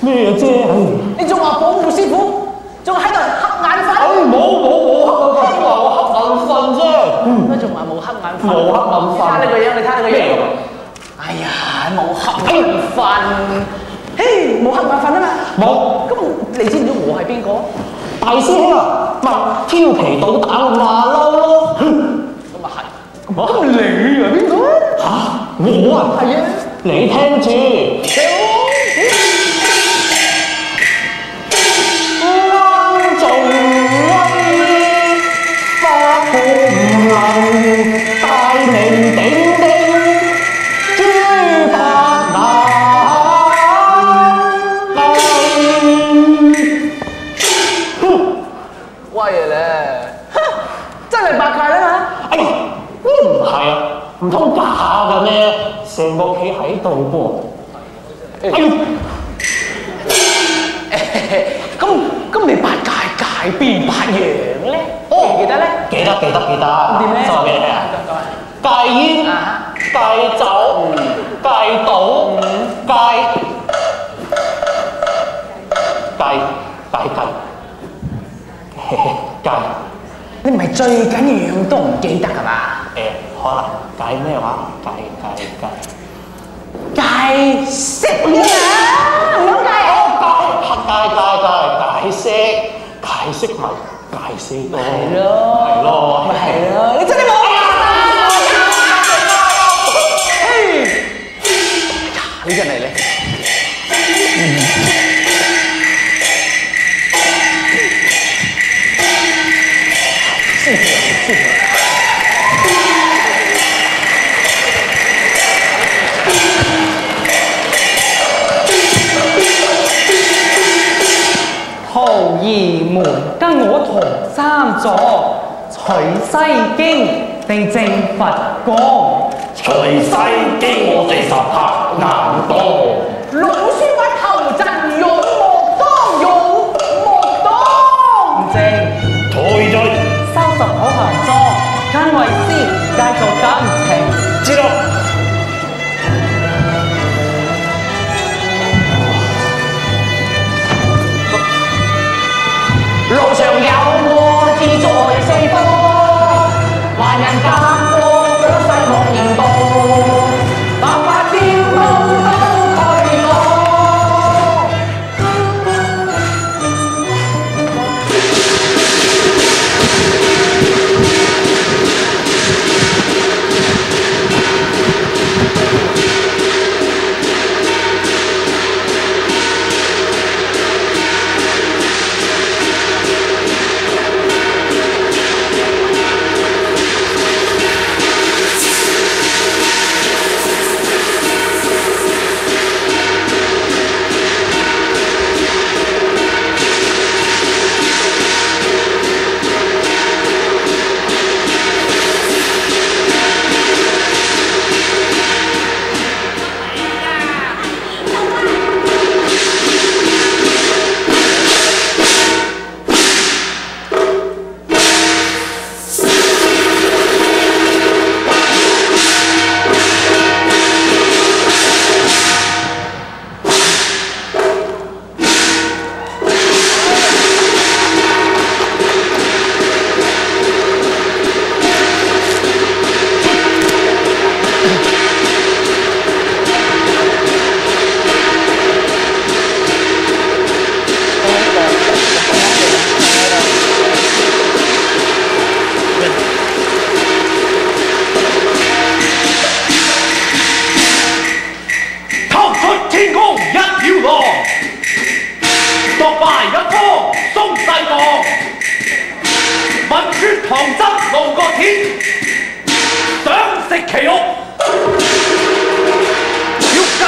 咩啫？你仲話保護師傅，仲喺度瞌眼瞓？冇黑眼瞓，邊話我黑眼瞓啫？乜仲話冇瞌眼瞓？冇黑眼瞓。睇下你個樣，你睇下你個樣。咩？哎呀，冇瞌眼瞓。嘿，冇瞌眼瞓啊嘛。冇。咁你知唔知我係邊個？大師兄啊，咪調皮搗蛋嘅馬騮咯。咁啊係。咁你係邊個？嚇，我啊？係啊。你聽住。啱做威，花好唔能，大名鼎鼎，豬八威嘅咧，真係白界啦嘛！哎呀，唔係啊，唔通假嘅咩？成個企喺度噃。哎呦！咁你八戒界邊八樣咧？哦，記得咧？記得。點咧？就話俾你聽啊！戒煙、戒酒、戒賭、戒。你唔係最緊要樣都唔記得㗎嘛？可能戒咩話？戒色煙啊！唔好戒啊！戒色咪戒色咯。係咯，你真係冇啊！你真係咧。徒兒們跟我同三座，取西經定正佛光。除西經我哋十拍硬多。老孫話頭陣勇莫當，唔正。退罪。收拾好行裝，跟為師繼續感情。知道。路上有我志在四方，萬人間過咗世莫言道，白髮飄高都退落。唐僧路過天，想食其屋，要加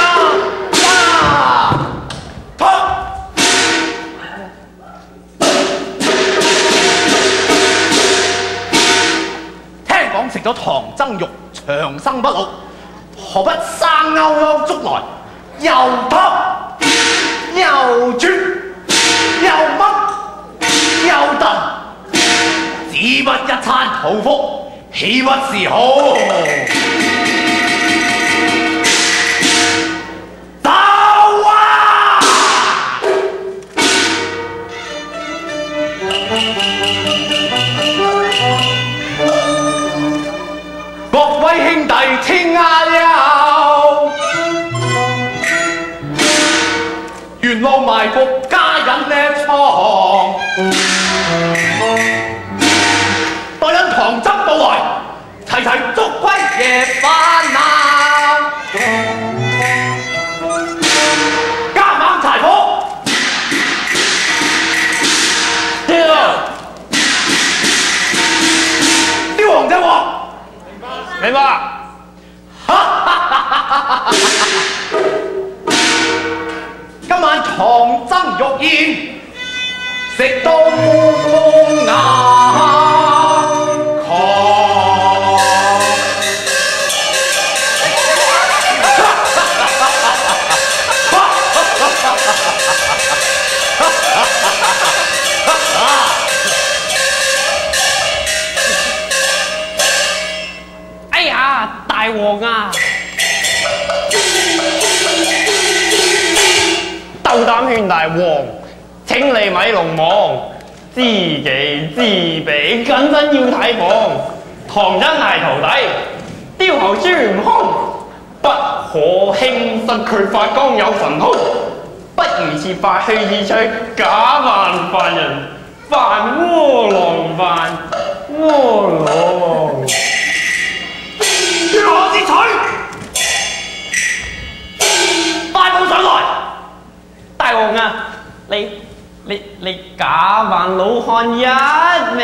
聽講食咗唐僧肉長生不老，何不生勾勾捉來，又湯又煮又炆又燉，只不一餐肚腹，豈不是好？走啊！齊齊捉歸夜飯啊！加猛柴火，雕紅隻鑊，明白。今晚唐僧肉宴，食到滿牙哎呀，大王啊！斗膽勸大王，請你咪龍王，知己知彼，謹慎要提防。唐僧係徒弟，雕猴孫悟空，不可輕信佢發光有神通，不如設法去意取，假扮犯人，犯窩囊犯，窩囊。我之取，快步上來！大王啊，你假扮老漢一名。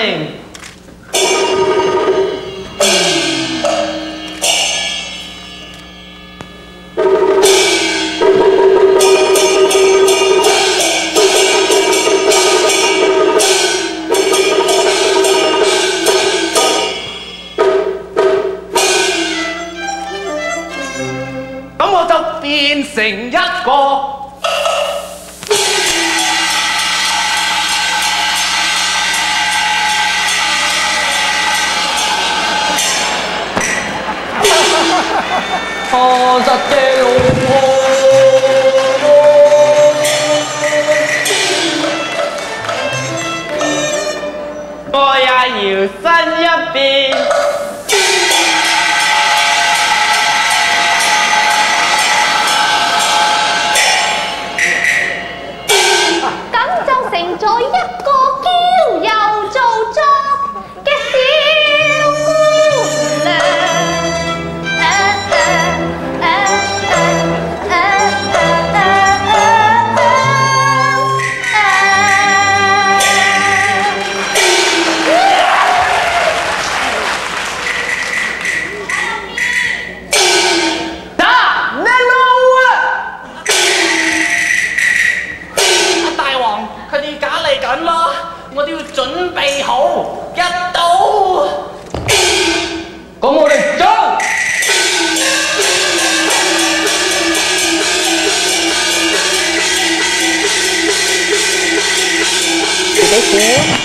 咁我就變成一個。錯實嘅老婆，我也搖身一變。咁就成咗一個嬌柔造作嘅小姑娘。我都要準備好，一到，咁我哋走。自己選。